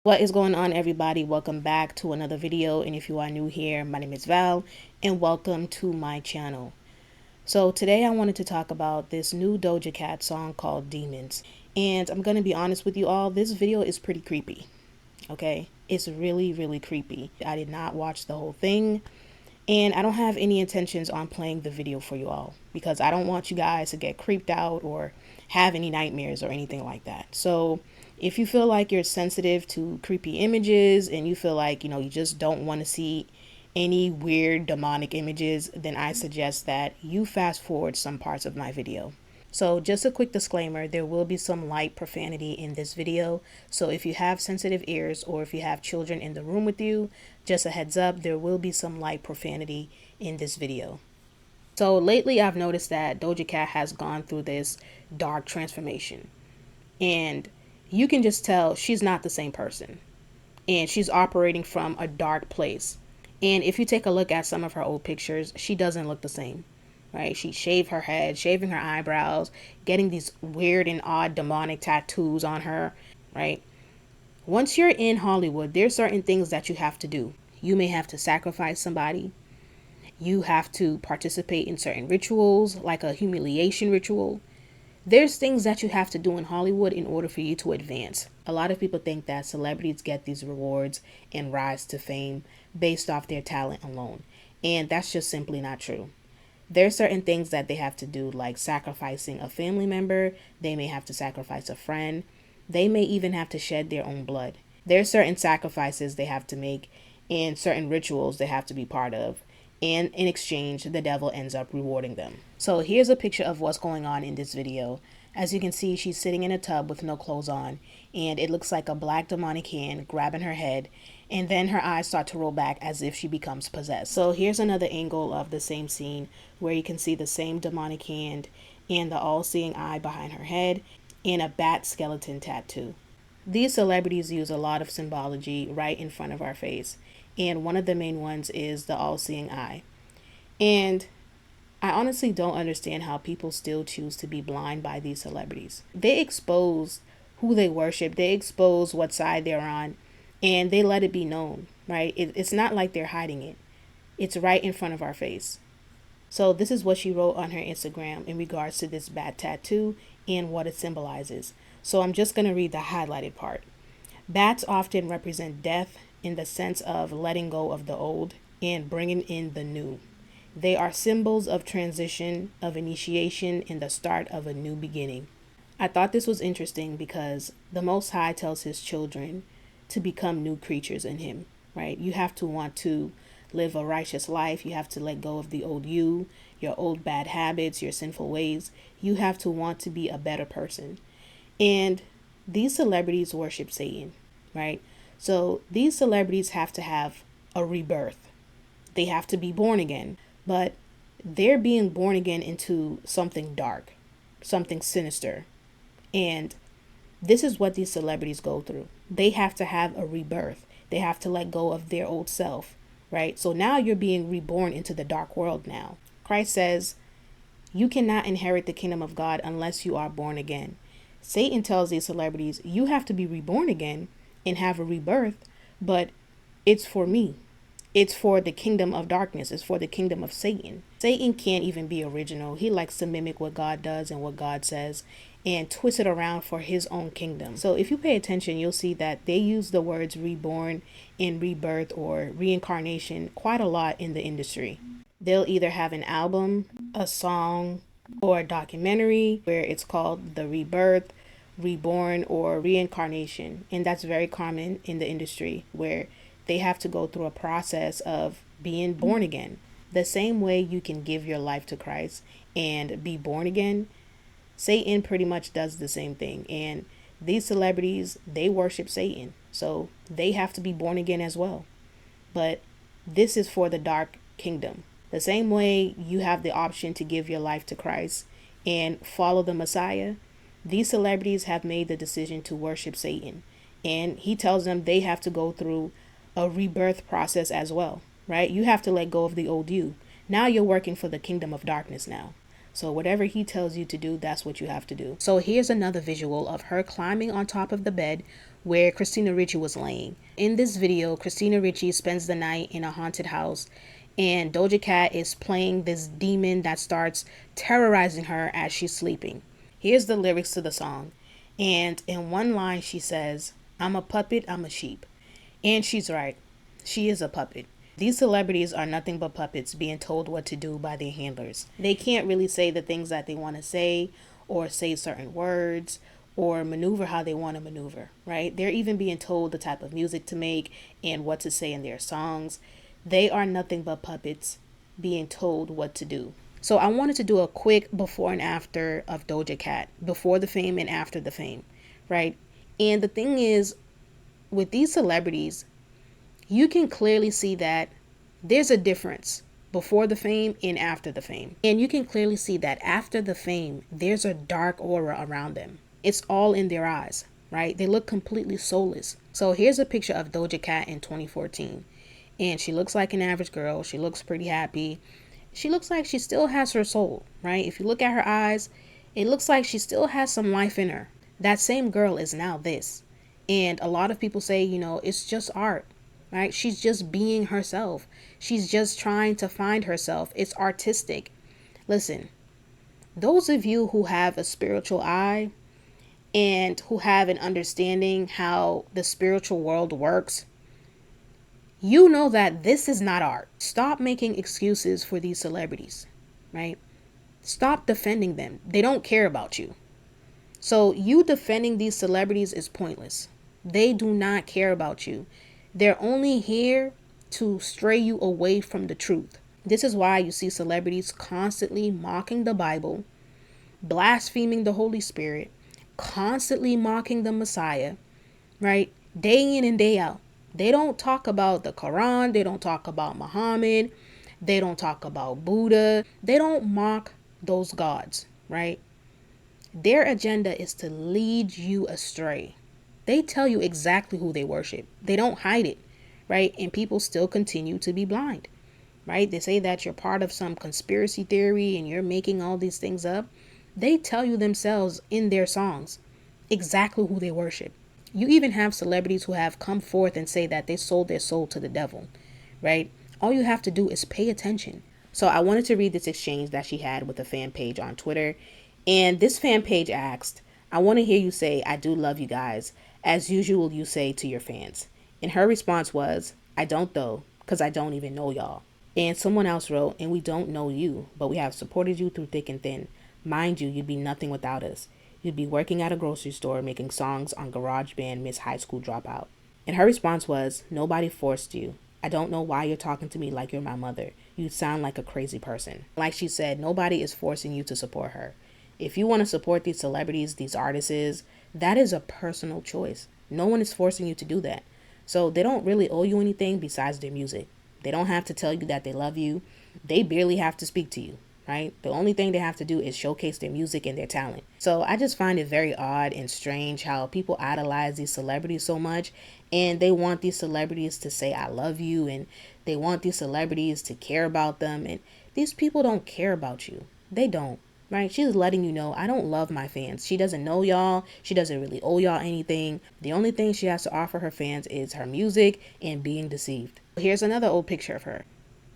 What is going on, everybody? Welcome back to another video, and if you are new here, my name is Val and welcome to my channel. So today I wanted to talk about this new Doja Cat song called Demons, and I'm gonna be honest with you all, this video is pretty creepy. Okay, it's really creepy. I did not watch the whole thing, and I don't have any intentions on playing the video for you all because I don't want you guys to get creeped out or have any nightmares or anything like that. So if you feel like you're sensitive to creepy images and you feel like, you just don't want to see any weird demonic images, then I suggest that you fast forward some parts of my video. So just a quick disclaimer, there will be some light profanity in this video. So if you have sensitive ears or if you have children in the room with you, just a heads up, there will be some light profanity in this video. So lately I've noticed that Doja Cat has gone through this dark transformation. And you can just tell she's not the same person. And she's operating from a dark place. And if you take a look at some of her old pictures, she doesn't look the same. Right? She shaved her head, shaving her eyebrows, getting these weird and odd demonic tattoos on her, right? Once you're in Hollywood, there's certain things that you have to do. You may have to sacrifice somebody. You have to participate in certain rituals, like a humiliation ritual. There's things that you have to do in Hollywood in order for you to advance. A lot of people think that celebrities get these rewards and rise to fame based off their talent alone. And that's just simply not true. There's certain things that they have to do, like sacrificing a family member. They may have to sacrifice a friend. They may even have to shed their own blood. There's certain sacrifices they have to make and certain rituals they have to be part of. And in exchange, the devil ends up rewarding them. So here's a picture of what's going on in this video. As you can see, she's sitting in a tub with no clothes on, and it looks like a black demonic hand grabbing her head, and then her eyes start to roll back as if she becomes possessed. So here's another angle of the same scene where you can see the same demonic hand and the all-seeing eye behind her head and a bat skeleton tattoo. These celebrities use a lot of symbology right in front of our face, and one of the main ones is the all-seeing eye. And I honestly don't understand how people still choose to be blind by these celebrities. They expose who they worship, they expose what side they're on, and they let it be known, right? It's not like they're hiding it. It's right in front of our face. So this is what she wrote on her Instagram in regards to this bat tattoo and what it symbolizes. So I'm just going to read the highlighted part. Bats often represent death in the sense of letting go of the old and bringing in the new. They are symbols of transition, of initiation, and the start of a new beginning. I thought this was interesting because the Most High tells his children to become new creatures in him, right? You have to want to live a righteous life. You have to let go of the old you, your old bad habits, your sinful ways. You have to want to be a better person. And these celebrities worship Satan, right? So these celebrities have to have a rebirth. They have to be born again, but they're being born again into something dark, something sinister. And this is what these celebrities go through. They have to have a rebirth. They have to let go of their old self, right? So now you're being reborn into the dark world now. Christ says, you cannot inherit the kingdom of God unless you are born again. Satan tells these celebrities, you have to be reborn again and have a rebirth, but it's for me. It's for the kingdom of darkness. It's for the kingdom of Satan. Satan can't even be original. He likes to mimic what God does and what God says and twist it around for his own kingdom. So if you pay attention, you'll see that they use the words reborn and rebirth or reincarnation quite a lot in the industry. They'll either have an album, a song, or a documentary where it's called The Rebirth, Reborn, or Reincarnation. And that's very common in the industry where they have to go through a process of being born again. The same way you can give your life to Christ and be born again, Satan pretty much does the same thing. And these celebrities, they worship Satan. So they have to be born again as well. But this is for the dark kingdom. The same way you have the option to give your life to Christ and follow the Messiah, these celebrities have made the decision to worship Satan. And he tells them they have to go through a rebirth process as well, right? You have to let go of the old you. Now you're working for the kingdom of darkness now. So whatever he tells you to do, that's what you have to do. So here's another visual of her climbing on top of the bed where Christina Ricci was laying. In this video, Christina Ricci spends the night in a haunted house, and Doja Cat is playing this demon that starts terrorizing her as she's sleeping. Here's the lyrics to the song. And in one line she says, "I'm a puppet, I'm a sheep." And she's right. She is a puppet. These celebrities are nothing but puppets being told what to do by their handlers. They can't really say the things that they want to say, or say certain words, or maneuver how they want to maneuver, right? They're even being told the type of music to make and what to say in their songs. They are nothing but puppets being told what to do. So I wanted to do a quick before and after of Doja Cat, before the fame and after the fame, right? And the thing is, with these celebrities, you can clearly see that there's a difference before the fame and after the fame. And you can clearly see that after the fame, there's a dark aura around them. It's all in their eyes, right? They look completely soulless. So here's a picture of Doja Cat in 2014. And she looks like an average girl. She looks pretty happy. She looks like she still has her soul, right? If you look at her eyes, it looks like she still has some life in her. That same girl is now this. And a lot of people say, it's just art, right? She's just being herself. She's just trying to find herself. It's artistic. Listen, those of you who have a spiritual eye and who have an understanding how the spiritual world works, you know that this is not art. Stop making excuses for these celebrities, right? Stop defending them. They don't care about you. So you defending these celebrities is pointless. They do not care about you. They're only here to stray you away from the truth. This is why you see celebrities constantly mocking the Bible, blaspheming the Holy Spirit, constantly mocking the Messiah, right? Day in and day out. They don't talk about the Quran. They don't talk about Muhammad. They don't talk about Buddha. They don't mock those gods, right? Their agenda is to lead you astray. They tell you exactly who they worship. They don't hide it, right? And people still continue to be blind, right? They say that you're part of some conspiracy theory and you're making all these things up. They tell you themselves in their songs exactly who they worship. You even have celebrities who have come forth and say that they sold their soul to the devil, right? All you have to do is pay attention. So I wanted to read this exchange that she had with a fan page on Twitter. And this fan page asked, "I want to hear you say, 'I do love you guys,' as usual you say to your fans." And her response was, "I don't though, because I don't even know y'all." And someone else wrote, "And we don't know you, but we have supported you through thick and thin. Mind you, you'd be nothing without us. You'd be working at a grocery store making songs on GarageBand Miss High School Dropout." And her response was, "Nobody forced you. I don't know why you're talking to me like you're my mother. You sound like a crazy person." Like she said, nobody is forcing you to support her. If you want to support these celebrities, these artists, that is a personal choice. No one is forcing you to do that. So they don't really owe you anything besides their music. They don't have to tell you that they love you. They barely have to speak to you, right? The only thing they have to do is showcase their music and their talent. So I just find it very odd and strange how people idolize these celebrities so much, and they want these celebrities to say, "I love you," and they want these celebrities to care about them. And these people don't care about you. They don't. Right? She's letting you know, I don't love my fans. She doesn't know y'all. She doesn't really owe y'all anything. The only thing she has to offer her fans is her music and being deceived. Here's another old picture of her.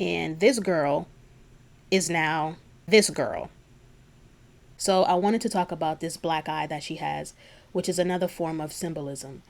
And this girl is now this girl. So I wanted to talk about this black eye that she has, which is another form of symbolism.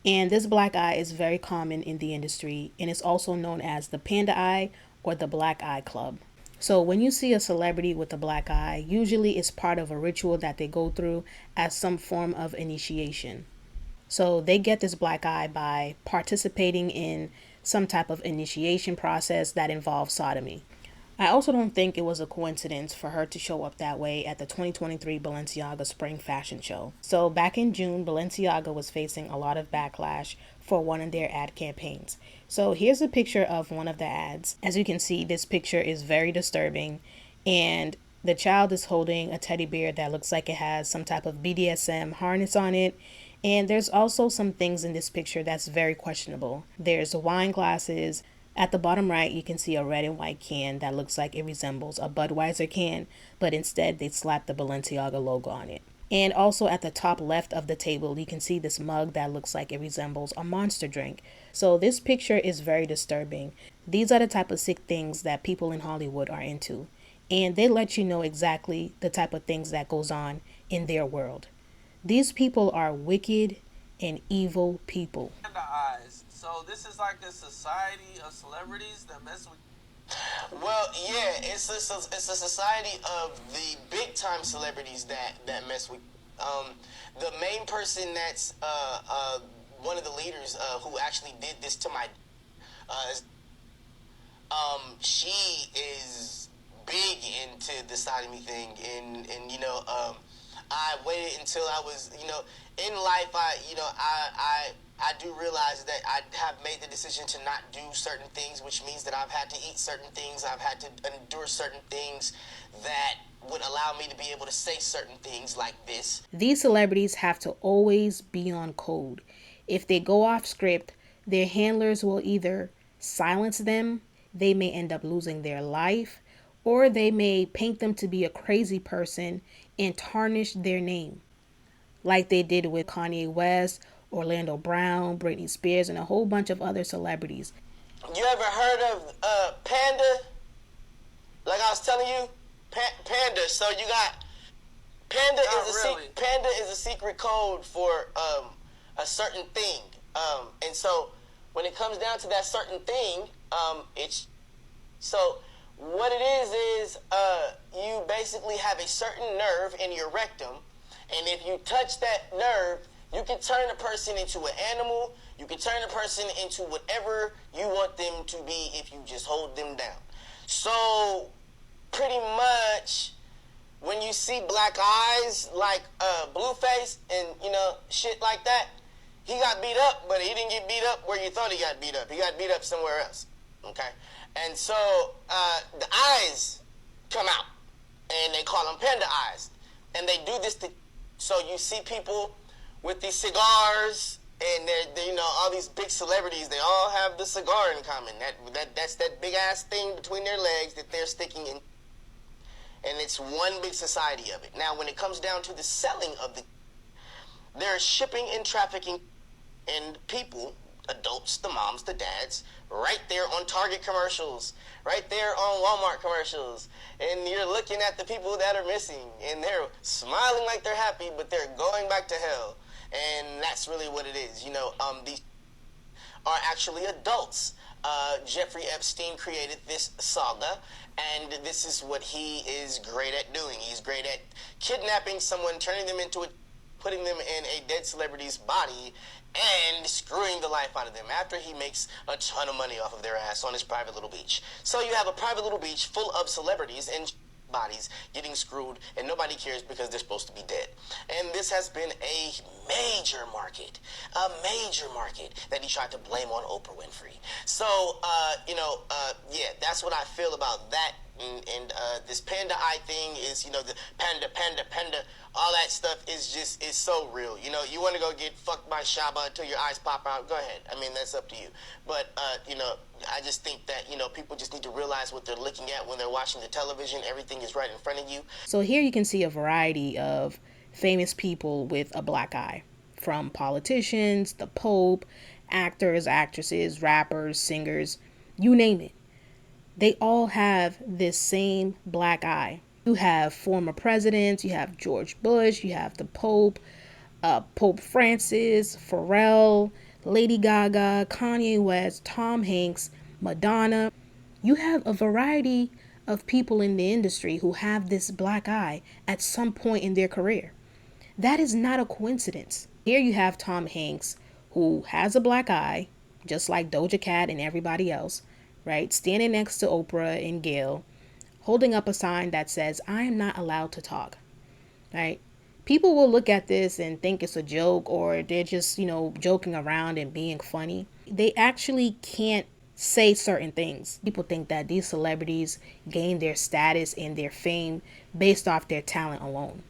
And this black eye is very common in the industry, and it's also known as the panda eye or the black eye club. So when you see a celebrity with a black eye, usually it's part of a ritual that they go through as some form of initiation. So they get this black eye by participating in some type of initiation process that involves sodomy. I also don't think it was a coincidence for her to show up that way at the 2023 Balenciaga Spring Fashion Show. So back in June, Balenciaga was facing a lot of backlash for one of their ad campaigns. So here's a picture of one of the ads. As you can see, this picture is very disturbing, and the child is holding a teddy bear that looks like it has some type of BDSM harness on it. And there's also some things in this picture that's very questionable. There's wine glasses. At the bottom right, you can see a red and white can that looks like it resembles a Budweiser can, but instead they slapped the Balenciaga logo on it. And also at the top left of the table, you can see this mug that looks like it resembles a monster drink. So this picture is very disturbing. These are the type of sick things that people in Hollywood are into. And they let you know exactly the type of things that goes on in their world. These people are wicked and evil people. The eyes. So this is like a society of celebrities that mess with. Well, yeah, it's a society of the big time celebrities that mess with. The main person that's one of the leaders who actually did this to my she is big into the sodomy thing, and I waited until I was, in life. I do realize that I have made the decision to not do certain things, which means that I've had to eat certain things, I've had to endure certain things that would allow me to be able to say certain things like this. These celebrities have to always be on code. If they go off script, their handlers will either silence them, they may end up losing their life, or they may paint them to be a crazy person and tarnish their name, like they did with Kanye West, Orlando Brown, Britney Spears, and a whole bunch of other celebrities. You ever heard of Panda? Like I was telling you, Panda. So you got Panda Panda is a secret code for a certain thing, and so when it comes down to that certain thing, it's so what it is you basically have a certain nerve in your rectum, and if you touch that nerve, you can turn a person into an animal. You can turn a person into whatever you want them to be if you just hold them down. So pretty much when you see black eyes like Blueface and shit like that, he got beat up, but he didn't get beat up where you thought he got beat up. He got beat up somewhere else. Okay? And so the eyes come out, and they call them panda eyes. And they do this so you see people with these cigars, and they're all these big celebrities, they all have the cigar in common. That's that big ass thing between their legs that they're sticking in. And it's one big society of it. Now, when it comes down to the selling of there's shipping and trafficking and people, adults, the moms, the dads, right there on Target commercials, right there on Walmart commercials, and you're looking at the people that are missing, and they're smiling like they're happy, but they're going back to hell, and that's really what it is. These are actually adults. Jeffrey Epstein created this saga, and this is what he is great at doing. He's great at kidnapping someone, turning them into putting them in a dead celebrity's body, and screwing the life out of them after he makes a ton of money off of their ass on his private little beach. So you have a private little beach full of celebrities and bodies getting screwed, and nobody cares because they're supposed to be dead. And this has been a major market that he tried to blame on Oprah Winfrey. So, yeah, that's what I feel about that. And this panda eye thing is, the panda, all that stuff is so real. You want to go get fucked by Shaba until your eyes pop out, go ahead. I mean, that's up to you. But, I just think that, people just need to realize what they're looking at when they're watching the television. Everything is right in front of you. So here you can see a variety of famous people with a black eye, from politicians, the Pope, actors, actresses, rappers, singers, you name it. They all have this same black eye. You have former presidents, you have George Bush, you have the Pope, Pope Francis, Pharrell, Lady Gaga, Kanye West, Tom Hanks, Madonna. You have a variety of people in the industry who have this black eye at some point in their career. That is not a coincidence. Here you have Tom Hanks, who has a black eye, just like Doja Cat and everybody else, right? Standing next to Oprah and Gail, holding up a sign that says, "I am not allowed to talk," right? People will look at this and think it's a joke, or they're just, joking around and being funny. They actually can't say certain things. People think that these celebrities gain their status and their fame based off their talent alone.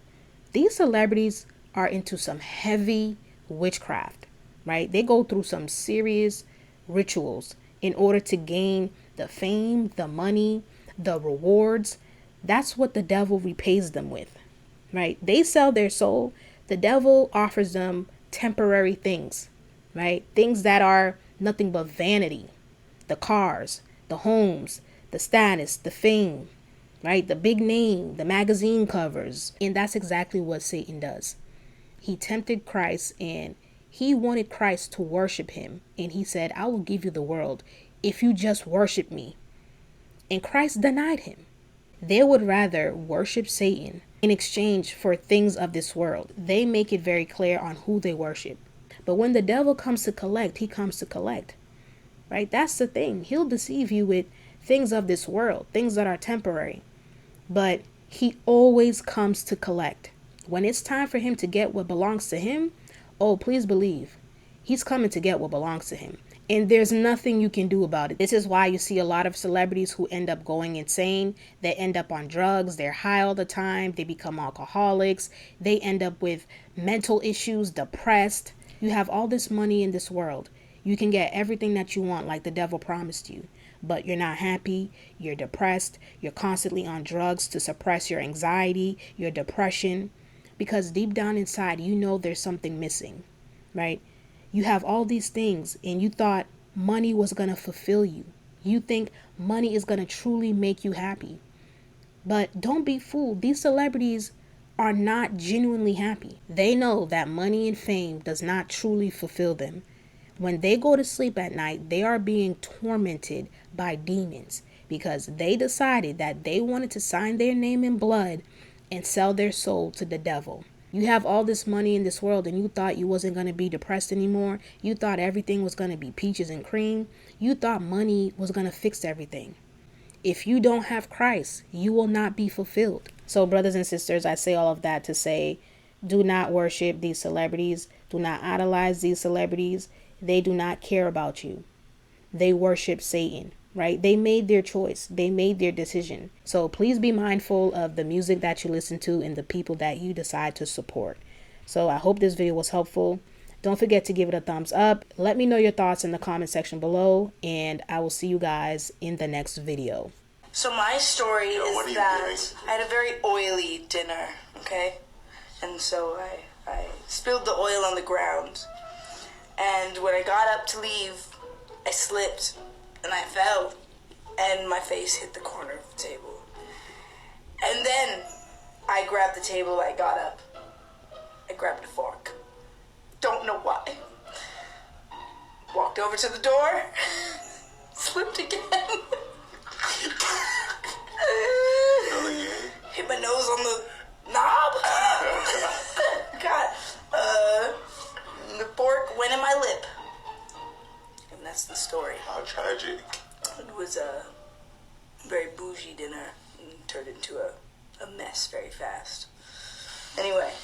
These celebrities are into some heavy witchcraft, right? They go through some serious rituals in order to gain the fame, the money, the rewards. That's what the devil repays them with. right? They sell their soul. The devil offers them temporary things, right? Things that are nothing but vanity. The cars, the homes, the status, the fame, right? The big name, the magazine covers. And that's exactly what Satan does. He tempted Christ and he wanted Christ to worship him. And he said, I will give you the world if you just worship me. And Christ denied him. They would rather worship Satan in exchange for things of this world. They make it very clear on who they worship. But when the devil comes to collect, he comes to collect, right? That's the thing. He'll deceive you with things of this world, things that are temporary. But he always comes to collect. When it's time for him to get what belongs to him, oh, please believe, he's coming to get what belongs to him. And there's nothing you can do about it. This is why you see a lot of celebrities who end up going insane. They end up on drugs. They're high all the time. They become alcoholics. They end up with mental issues, depressed. You have all this money in this world. You can get everything that you want like the devil promised you. But you're not happy, you're depressed, you're constantly on drugs to suppress your anxiety, your depression. Because deep down inside, you know there's something missing, right? You have all these things and you thought money was going to fulfill you. You think money is going to truly make you happy. But don't be fooled. These celebrities are not genuinely happy. They know that money and fame does not truly fulfill them. When they go to sleep at night, they are being tormented by demons because they decided that they wanted to sign their name in blood and sell their soul to the devil. You have all this money in this world and you thought you wasn't going to be depressed anymore. You thought everything was going to be peaches and cream. You thought money was going to fix everything. If you don't have Christ, you will not be fulfilled. So brothers and sisters, I say all of that to say, do not worship these celebrities. Do not idolize these celebrities. They do not care about you. They worship Satan, right? They made their choice. They made their decision. So please be mindful of the music that you listen to and the people that you decide to support. So I hope this video was helpful. Don't forget to give it a thumbs up. Let me know your thoughts in the comment section below, and I will see you guys in the next video. So my story is that I had a very oily dinner, okay? And so I spilled the oil on the ground. And when I got up to leave, I slipped and I fell and my face hit the corner of the table. And then I grabbed the table, I got up, I grabbed a fork. Don't know why. Walked over to the door, slipped again. Hit my nose on the knob. God. The fork went in my lip. And that's the story. How tragic. It was a very bougie dinner and turned into a mess very fast. Anyway.